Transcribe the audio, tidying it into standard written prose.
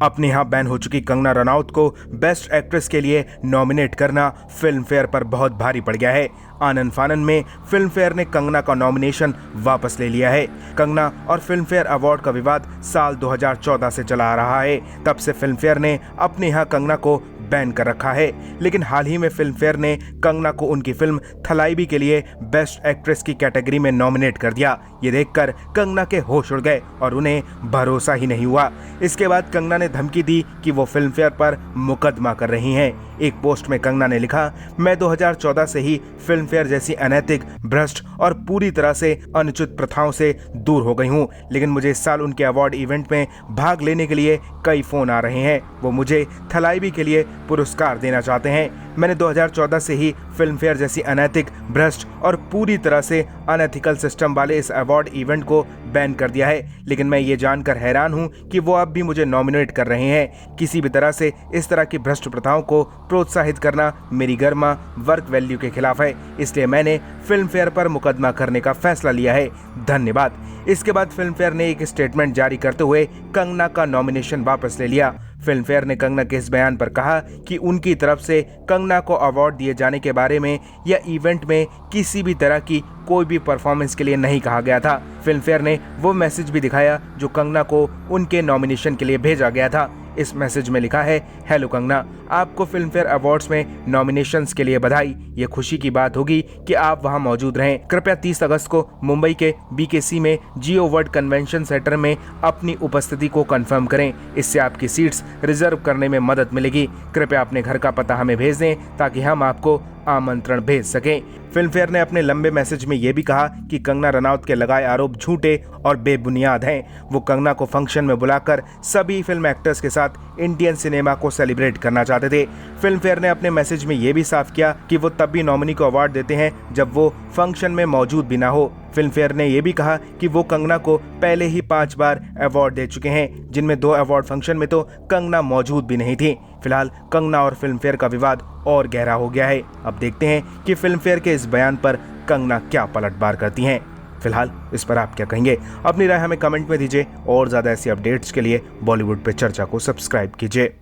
अपने यहाँ बैन हो चुकी कंगना रनौत को बेस्ट एक्ट्रेस के लिए नॉमिनेट करना फिल्म फेयर पर बहुत भारी पड़ गया है। आनन फानन में फिल्म फेयर ने कंगना का नॉमिनेशन वापस ले लिया है। कंगना और फिल्म फेयर अवार्ड का विवाद साल 2014 से चला आ रहा है। तब से फिल्म फेयर ने अपने यहाँ कंगना को बैन कर रखा है, लेकिन हाल ही में फिल्म फेयर ने कंगना को उनकी फिल्म थलाइवी के लिए बेस्ट एक्ट्रेस की कैटेगरी में नॉमिनेट कर दिया। ये देखकर कंगना के होश उड़ गए और उन्हें भरोसा ही नहीं हुआ। इसके बाद कंगना ने धमकी दी कि वो फिल्म फेयर पर मुकदमा कर रही हैं। एक पोस्ट में कंगना ने लिखा, मैं 2014 से ही फिल्म फेयर जैसी अनैतिक, भ्रष्ट और पूरी तरह से अनुचित प्रथाओं से दूर हो गई हूं, लेकिन मुझे इस साल उनके अवार्ड इवेंट में भाग लेने के लिए कई फोन आ रहे हैं। वो मुझे थलाइवी के लिए पुरस्कार देना चाहते हैं। मैंने 2014 से ही फिल्म फेयर जैसी अनैतिक, भ्रष्ट और पूरी तरह से अनएथिकल सिस्टम वाले इस अवार्ड इवेंट को बैन कर दिया है, लेकिन मैं ये जानकर हैरान हूं कि वो अब भी मुझे नॉमिनेट कर रहे हैं। किसी भी तरह से इस तरह की भ्रष्ट प्रथाओं को प्रोत्साहित करना मेरी गरिमा, वर्क वैल्यू के खिलाफ है, इसलिए मैंने फिल्म फेयर पर मुकदमा करने का फैसला लिया है। धन्यवाद। इसके बाद फिल्म फेयर ने एक स्टेटमेंट जारी करते हुए कंगना का नॉमिनेशन वापस ले लिया। फिल्म फेयर ने कंगना के इस बयान पर कहा कि उनकी तरफ से कंगना को अवार्ड दिए जाने के बारे में या इवेंट में किसी भी तरह की कोई भी परफॉर्मेंस के लिए नहीं कहा गया था। फिल्म फेयर ने वो मैसेज भी दिखाया जो कंगना को उनके नॉमिनेशन के लिए भेजा गया था। इस मैसेज में लिखा है, हेलो कंगना, आपको फिल्म फेयर अवार्ड्स में नॉमिनेशंस के लिए बधाई। ये खुशी की बात होगी कि आप वहां मौजूद रहें। कृपया 30 अगस्त को मुंबई के BKC में जियो वर्ल्ड कन्वेंशन सेंटर में अपनी उपस्थिति को कंफर्म करें। इससे आपकी सीट्स रिजर्व करने में मदद मिलेगी। कृपया अपने घर का पता हमें भेज दें ताकि हम आपको आमंत्रण भेज सकें। फिल्म फेयर ने अपने लंबे मैसेज में यह भी कहा कि कंगना रनौत के लगाए आरोप झूठे और बेबुनियाद हैं। वो कंगना को फंक्शन में बुलाकर सभी फिल्म एक्टर्स के साथ इंडियन सिनेमा को सेलिब्रेट करना चाहते थे। फिल्म फेयर ने अपने मैसेज में यह भी साफ किया कि वो तब भी नॉमिनी को अवार्ड देते हैं जब वो फंक्शन में मौजूद भी ना हो। फिल्म फेयर ने यह भी कहा कि वो कंगना को पहले ही 5 बार अवार्ड दे चुके हैं, जिनमें 2 अवार्ड फंक्शन में तो कंगना मौजूद भी नहीं थी। फिलहाल कंगना और फिल्म फेयर का विवाद और गहरा हो गया है। अब देखते हैं कि फिल्म फेयर के इस बयान पर कंगना क्या पलटवार करती हैं। फिलहाल इस पर आप क्या कहेंगे? अपनी राय हमें कमेंट में दीजिए और ज्यादा ऐसी अपडेट्स के लिए बॉलीवुड पे चर्चा को सब्सक्राइब कीजिए।